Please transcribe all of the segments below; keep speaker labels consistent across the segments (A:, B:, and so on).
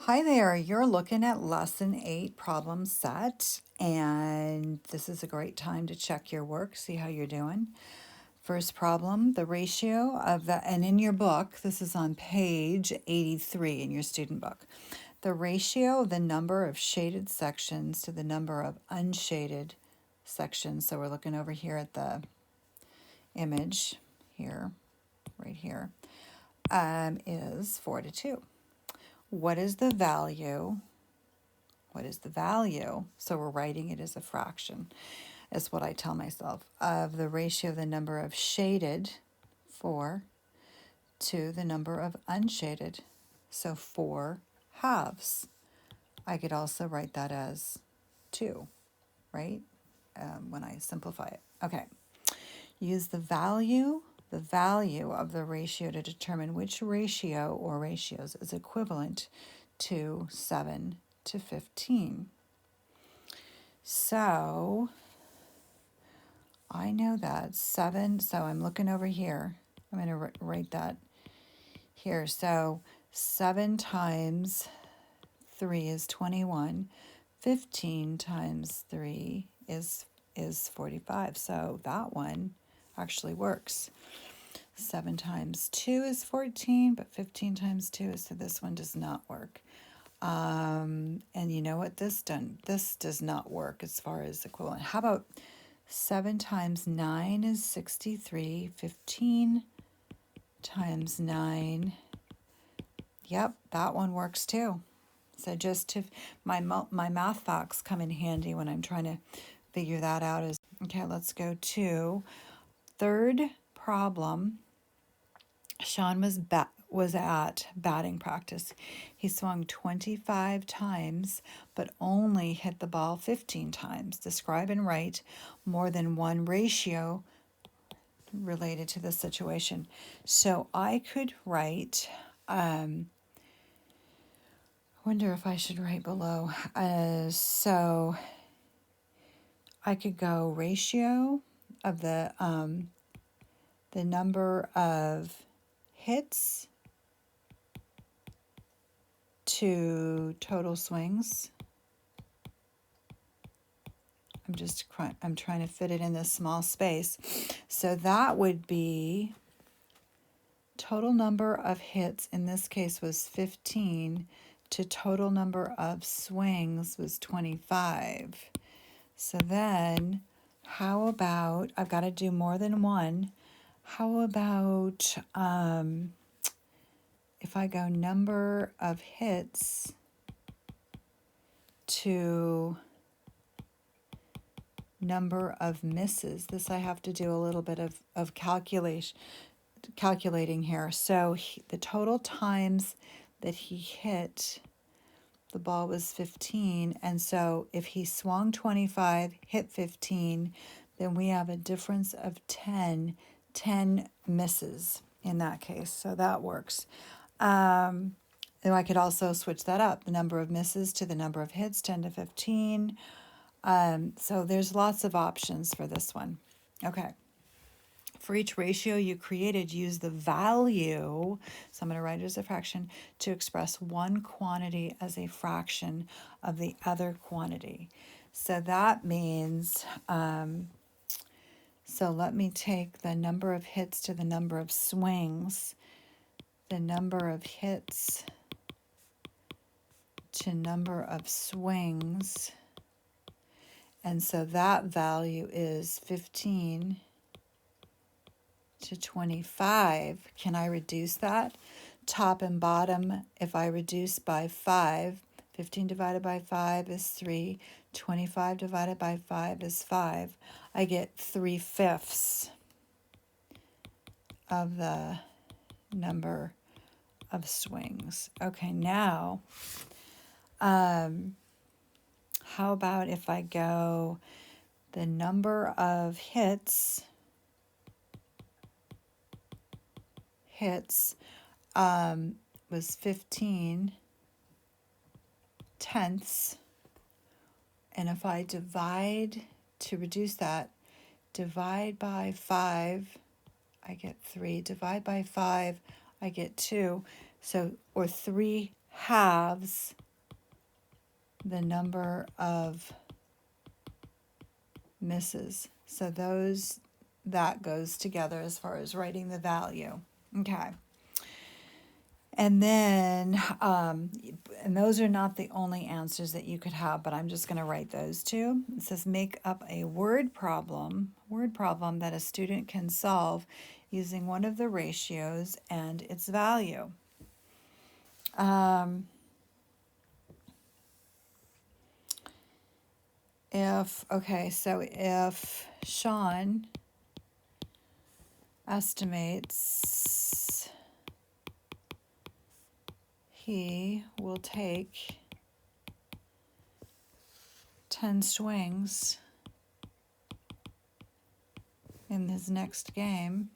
A: Hi there, you're looking at Lesson 8 problem set, and this is a great time to check your work, see how you're doing. First problem, the ratio of the, and in your book, this is on page 83 in your student book, the ratio of the number of shaded sections to the number of unshaded sections. So we're looking over here at the image here, right here, is 4:2. What is the value? What is the value? So we're writing it as a fraction, is what I tell myself, of the ratio of the number of shaded, 4, to the number of unshaded, so 4 halves. I could also write that as 2, right? When I simplify it. Okay. Use the value of the ratio to determine which ratio or ratios is equivalent to 7 to 15. So I know that 7, so I'm looking over here. I'm going to write that here. So 7 times 3 is 21. 15 times 3 is 45. So that one actually works. 7 times 2 is 14, but 15 times 2 is, so this one does not work. And you know what, this does not work as far as equivalent. How about 7 times 9 is 63. 15 times 9, yep, that one works too. So just to, my math facts come in handy when I'm trying to figure that out. Okay, let's go to third problem. Sean was at batting practice. He swung 25 times, but only hit the ball 15 times. Describe and write more than one ratio related to this situation. So I could write, I wonder if I should write below. So I could go ratio of the number of hits to total swings. I'm trying to fit it in this small space. So that would be total number of hits, in this case was 15, to total number of swings was 25. So then how about, I've got to do more than one. How about if I go number of hits to number of misses? This I have to do a little bit of calculating here. So the total times that he hit the ball was 15, and so if he swung 25, hit 15, then we have a difference of 10 misses in that case. So that works. And I could also switch that up, the number of misses to the number of hits, 10 to 15. So there's lots of options for this one. Okay. For each ratio you created, use the value, so I'm going to write it as a fraction, to express one quantity as a fraction of the other quantity. So that means, so let me take the number of hits to the number of swings, the number of hits to number of swings, and so that value is 15 to 25. Can I reduce that? Top and bottom, if I reduce by 5, 15 divided by 5 is 3, 25 divided by 5 is 5. I get 3/5 of the number of swings. Okay, now, how about if I go the number of hits was 15 tenths, and if I divide, to reduce that, divide by 5, I get 3, divide by 5, I get 2, so, or 3 halves the number of misses. So that goes together as far as writing the value. Okay. And then, and those are not the only answers that you could have, but I'm just going to write those two. It says make up a word problem that a student can solve using one of the ratios and its value. If Sean estimates he will take 10 swings in his next game,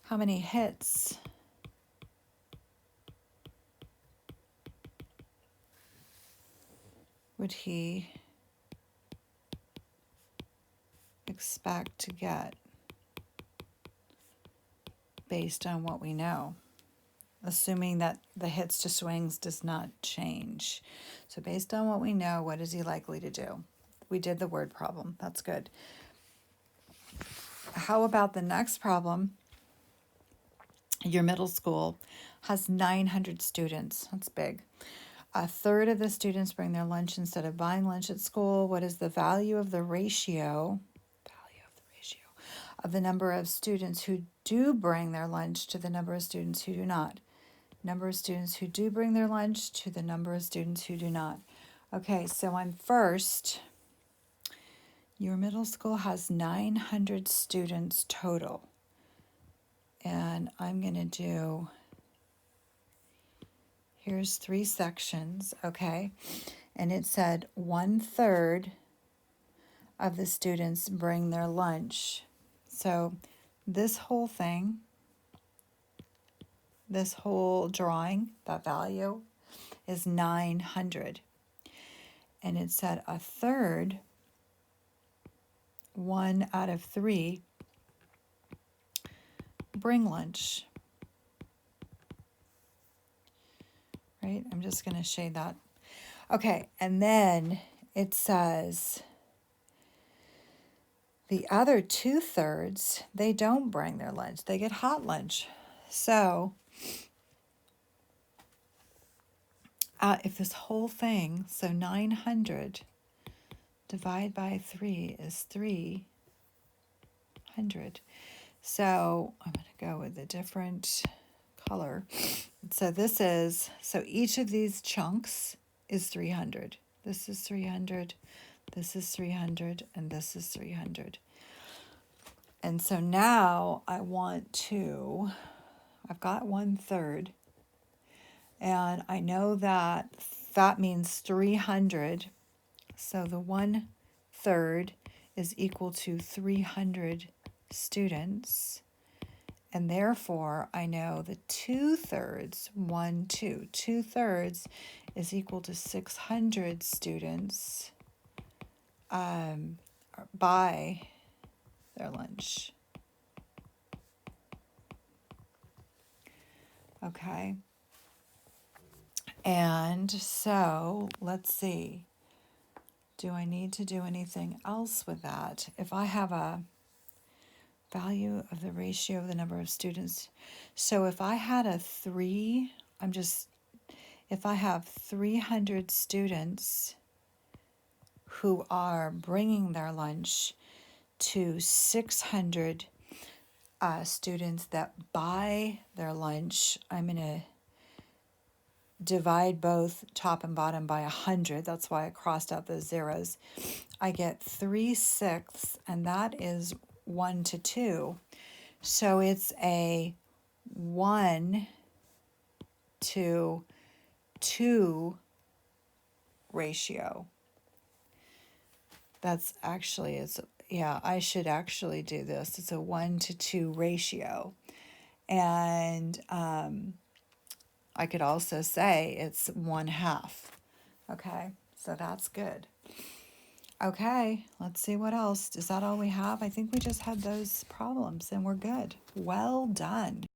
A: how many hits would he expect to get based on what we know, assuming that the hits to swings does not change. So based on what we know, what is he likely to do? We did the word problem. That's good. How about the next problem? Your middle school has 900 students. That's big. A third of the students bring their lunch instead of buying lunch at school. What is the value of the ratio of the number of students who do bring their lunch to the number of students who do not? Number of students who do bring their lunch to the number of students who do not. Okay, so I'm first. Your middle school has 900 students total. And I'm going to do, here's 3 sections, okay? And it said 1/3 of the students bring their lunch. So this whole thing, this whole drawing, that value is 900. And it said a third, 1 out of 3, bring lunch. Right? I'm just going to shade that. Okay, and then it says the other 2/3, they don't bring their lunch. They get hot lunch. So if this whole thing, so 900 divided by 3 is 300. So I'm going to go with a different color. So so each of these chunks is 300. This is 300, this is 300, and this is 300. And so now I've got 1/3, and I know that means 300. So the 1/3 is equal to 300 students. And therefore, I know the 2/3, 2/3 is equal to 600 students buy their lunch. Okay. And so, let's see. Do I need to do anything else with that? If I have a value of the ratio of the number of students. So if I had if I have 300 students who are bringing their lunch to 600 students that buy their lunch, I'm going to divide both top and bottom by 100. That's why I crossed out those zeros. I get 3/6, and that is 1 to 2. So it's a 1 to 2 ratio. That's actually, I should actually do this. It's a 1 to 2 ratio. And I could also say it's 1/2. Okay, so that's good. Okay, let's see what else. Is that all we have? I think we just had those problems and we're good. Well done.